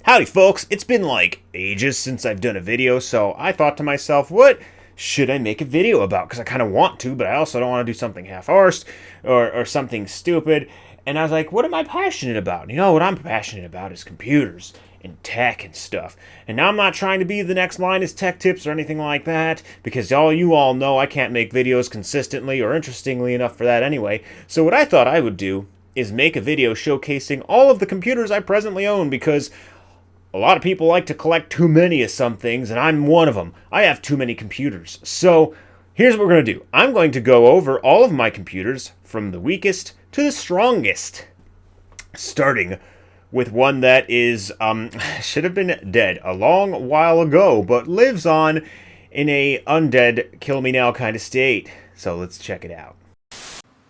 Howdy folks, it's been like ages since I've done a video, so I thought to myself, what should I make a video about? Because I kind of want to, but I also don't want to do something half-arsed or something stupid. And I was like, what am I passionate about? You know, what I'm passionate about is computers and tech and stuff. And now I'm not trying to be the next Linus Tech Tips or anything like that, because you all know I can't make videos consistently or interestingly enough for that anyway. So what I thought I would do is make a video showcasing all of the computers I presently own, because a lot of people like to collect too many of some things, and I'm one of them. I have too many computers. So here's what we're going to do. I'm going to go over all of my computers from the weakest to the strongest, starting with one that is should have been dead a long while ago, but lives on in a undead, kill me now kind of state. So let's check it out.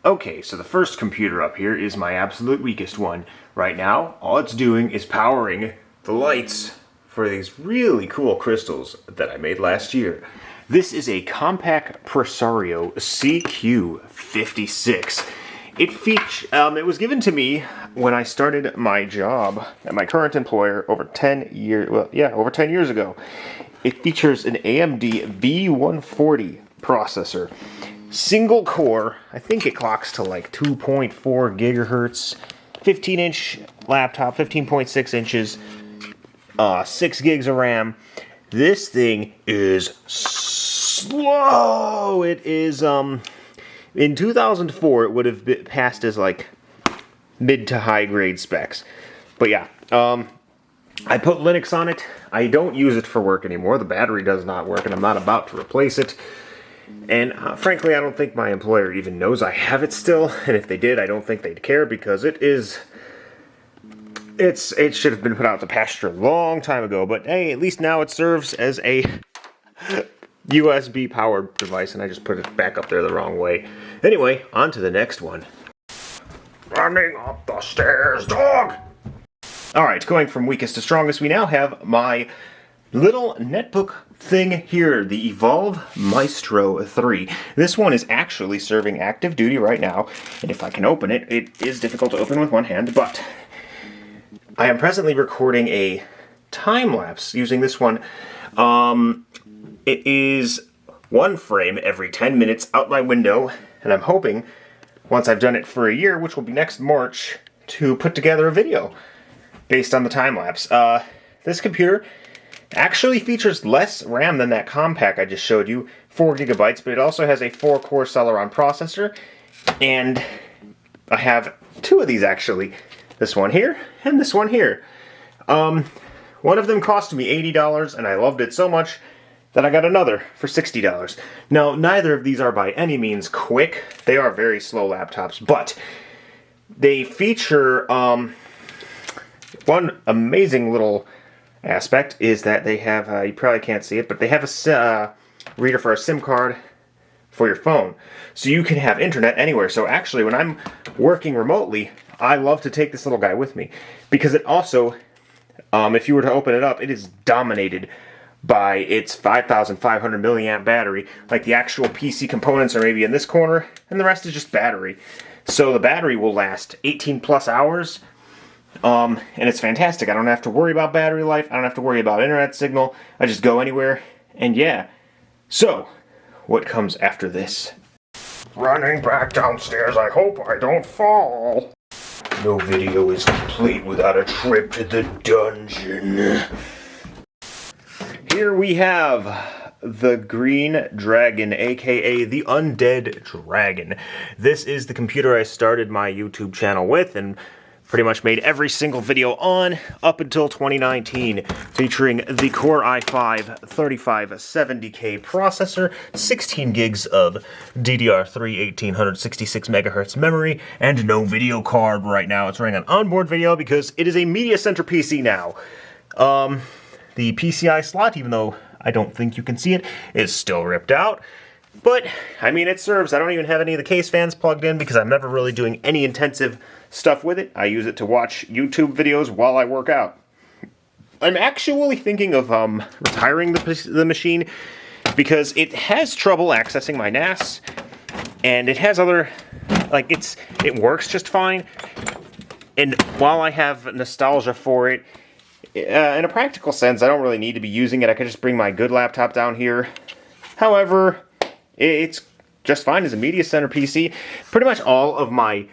Okay, so the first computer up here is my absolute weakest one. Right now, all it's doing is powering the lights for these really cool crystals that I made last year. This is a Compaq Presario CQ56. It was given to me when I started my job at my current employer over 10 years ago. It features an AMD V140 processor. Single core, I think it clocks to like 2.4 gigahertz, 15-inch laptop, 15.6 inches, 6 gigs of RAM. This thing is slow. It is, in 2004, it would have been passed as like mid to high grade specs. But yeah, I put Linux on it. I don't use it for work anymore. The battery does not work, and I'm not about to replace it. And frankly, I don't think my employer even knows I have it still. And if they did, I don't think they'd care, because it should have been put out to pasture a long time ago. But hey, at least now it serves as a USB powered device, and I just put it back up there the wrong way. Anyway, on to the next one. Running up the stairs, dog! Alright, going from weakest to strongest, we now have my little netbook thing here, the Evolve Maestro 3. This one is actually serving active duty right now, and if I can open it, it is difficult to open with one hand, but I am presently recording a time-lapse using this one. It is one frame every 10 minutes out my window, and I'm hoping, once I've done it for a year, which will be next March, to put together a video based on the time-lapse. This computer actually features less RAM than that Compaq I just showed you, 4 gigabytes, but it also has a 4-core Celeron processor, and I have two of these actually. This one here, and this one here. One of them cost me $80, and I loved it so much that I got another for $60. Now, neither of these are by any means quick. They are very slow laptops, but they feature, one amazing little aspect is that they have, you probably can't see it, but they have a reader for a SIM card for your phone. So you can have internet anywhere. So actually, when I'm working remotely, I love to take this little guy with me, because it also, if you were to open it up, it is dominated by its 5,500 milliamp battery. Like, the actual PC components are maybe in this corner, and the rest is just battery. So the battery will last 18 plus hours, and it's fantastic. I don't have to worry about battery life. I don't have to worry about internet signal. I just go anywhere, and yeah. So, what comes after this? Running back downstairs, I hope I don't fall. No video is complete without a trip to the dungeon. Here we have the Green Dragon, aka the Undead Dragon. This is the computer I started my YouTube channel with, and pretty much made every single video on up until 2019, featuring the Core i5 3570K processor, 16 gigs of DDR3 1866 megahertz memory, and no video card right now. It's running on onboard video because it is a media center PC now. The PCI slot, even though I don't think you can see it, is still ripped out. But, I mean, it serves. I don't even have any of the case fans plugged in because I'm never really doing any intensive stuff with it. I use it to watch YouTube videos while I work out. I'm actually thinking of retiring the machine because it has trouble accessing my NAS, and it has other, like, it works just fine. And while I have nostalgia for it, In a practical sense, I don't really need to be using it. I could just bring my good laptop down here. However, it's just fine as a media center PC. Pretty much all of my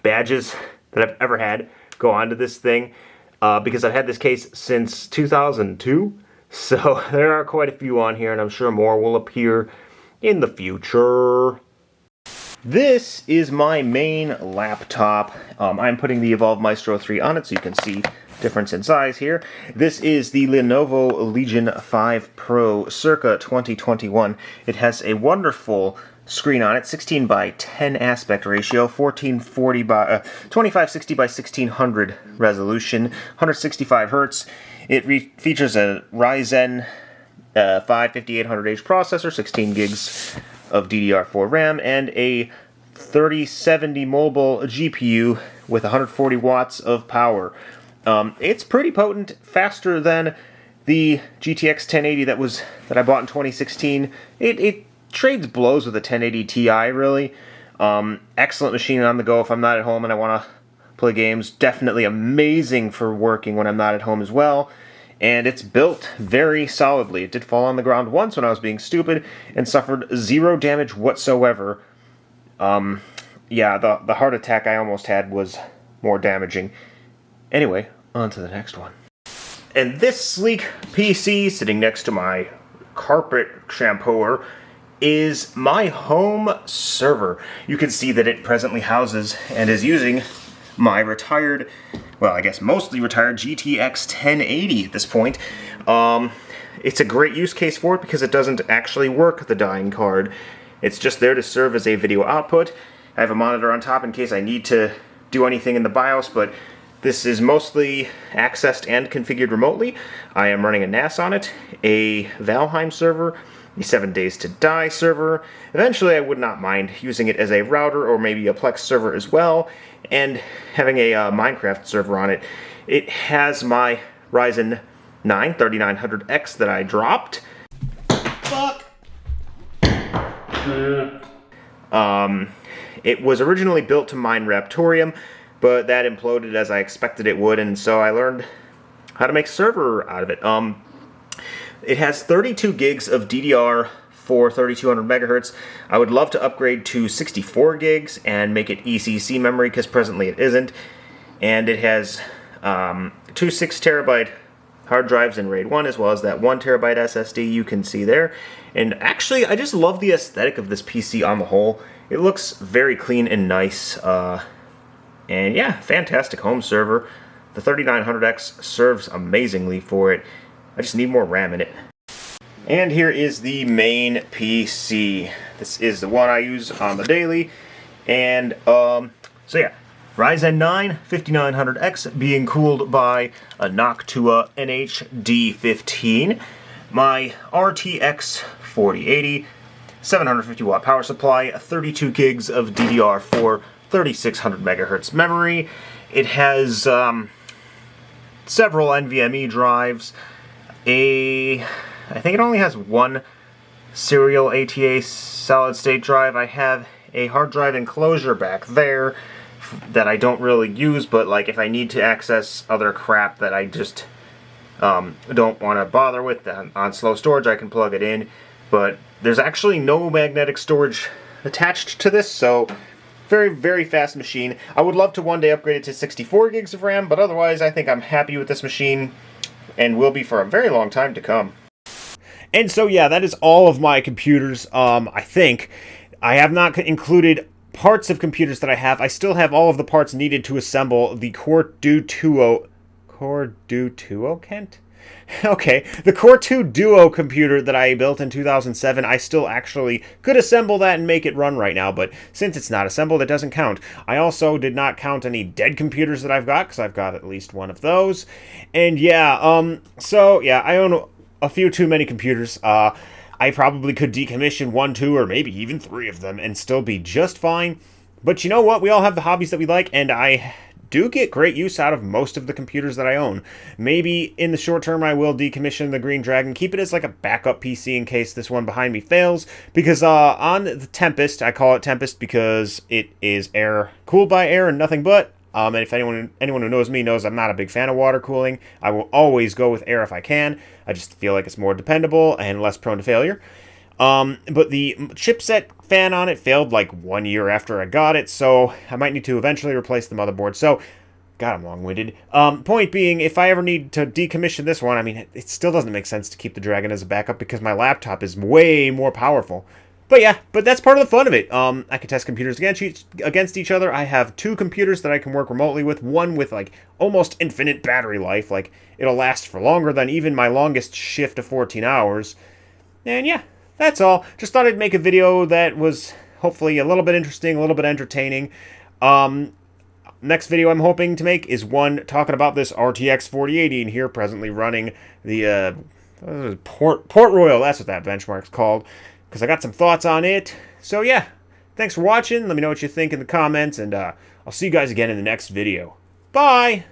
badges that I've ever had go onto this thing because I've had this case since 2002. So there are quite a few on here, and I'm sure more will appear in the future. This is my main laptop. I'm putting the Evolve Maestro 3 on it so you can see difference in size here. This is the Lenovo Legion 5 Pro circa 2021. It has a wonderful screen on it, 16 by 10 aspect ratio, 1440 by 2560 by 1600 resolution, 165 hertz. It features a Ryzen 5 5800H processor, 16 gigs of DDR4 RAM, and a 3070 mobile GPU with 140 watts of power. It's pretty potent, faster than the GTX 1080 that I bought in 2016. It trades blows with a 1080 Ti, really. Excellent machine on the go if I'm not at home and I want to play games. Definitely amazing for working when I'm not at home as well. And it's built very solidly. It did fall on the ground once when I was being stupid and suffered 0 damage whatsoever. Yeah, the heart attack I almost had was more damaging. Anyway, on to the next one. And this sleek PC sitting next to my carpet shampooer is my home server. You can see that it presently houses and is using my retired, well, I guess mostly retired GTX 1080 at this point. It's a great use case for it because it doesn't actually work the dying card. It's just there to serve as a video output. I have a monitor on top in case I need to do anything in the BIOS, but this is mostly accessed and configured remotely. I am running a NAS on it, a Valheim server, the 7 Days to Die server. Eventually I would not mind using it as a router or maybe a Plex server as well, and having a Minecraft server on it. It has my Ryzen 9 3900X that I dropped. Fuck! It was originally built to mine Raptorium, but that imploded as I expected it would, and so I learned how to make a server out of it. It has 32 gigs of DDR for 3200 megahertz. I would love to upgrade to 64 gigs and make it ECC memory, because presently it isn't. And it has 2 6 terabyte hard drives in RAID 1, as well as that 1 terabyte SSD you can see there. And actually, I just love the aesthetic of this PC on the whole. It looks very clean and nice. And yeah, fantastic home server. The 3900X serves amazingly for it. I just need more RAM in it. And here is the main PC. This is the one I use on the daily. And so yeah, Ryzen 9 5900X being cooled by a Noctua NHD15. My RTX 4080, 750 watt power supply, 32 gigs of DDR4, 3600 megahertz memory. It has several NVMe drives. I think it only has one serial ATA solid state drive. I have a hard drive enclosure back there that I don't really use, but like if I need to access other crap that I just don't want to bother with on slow storage, I can plug it in. But there's actually no magnetic storage attached to this, so very, very fast machine. I would love to one day upgrade it to 64 gigs of RAM, but otherwise I think I'm happy with this machine and will be for a very long time to come. And so yeah, that is all of my computers. I think I have not included parts of computers that I have. I still have all of the parts needed to assemble the Core 2 Duo, Kent? Okay, the Core 2 Duo computer that I built in 2007, I still actually could assemble that and make it run right now, but since it's not assembled, it doesn't count. I also did not count any dead computers that I've got, because I've got at least one of those. And yeah, so yeah, I own a few too many computers. I probably could decommission 1, 2, or maybe even 3 of them and still be just fine. But you know what? We all have the hobbies that we like, and I do get great use out of most of the computers that I own. Maybe in the short term I will decommission the Green Dragon, keep it as like a backup PC in case this one behind me fails, because on the Tempest, I call it Tempest because it is air cooled by air and nothing but, And if anyone who knows me knows I'm not a big fan of water cooling. I will always go with air if I can. I just feel like it's more dependable and less prone to failure. But the chipset fan on it failed like 1 year after I got it, so I might need to eventually replace the motherboard. So, God, I'm long-winded. Point being, if I ever need to decommission this one, I mean, it still doesn't make sense to keep the Dragon as a backup because my laptop is way more powerful. But yeah, but that's part of the fun of it. I can test computers against each other. I have 2 computers that I can work remotely with. One with like almost infinite battery life. Like it'll last for longer than even my longest shift of 14 hours. And yeah, that's all. Just thought I'd make a video that was hopefully a little bit interesting, a little bit entertaining. Next video I'm hoping to make is one talking about this RTX 4080 in here, presently running the Port Royal. That's what that benchmark's called. Because I got some thoughts on it. So yeah, thanks for watching. Let me know what you think in the comments, and I'll see you guys again in the next video. Bye!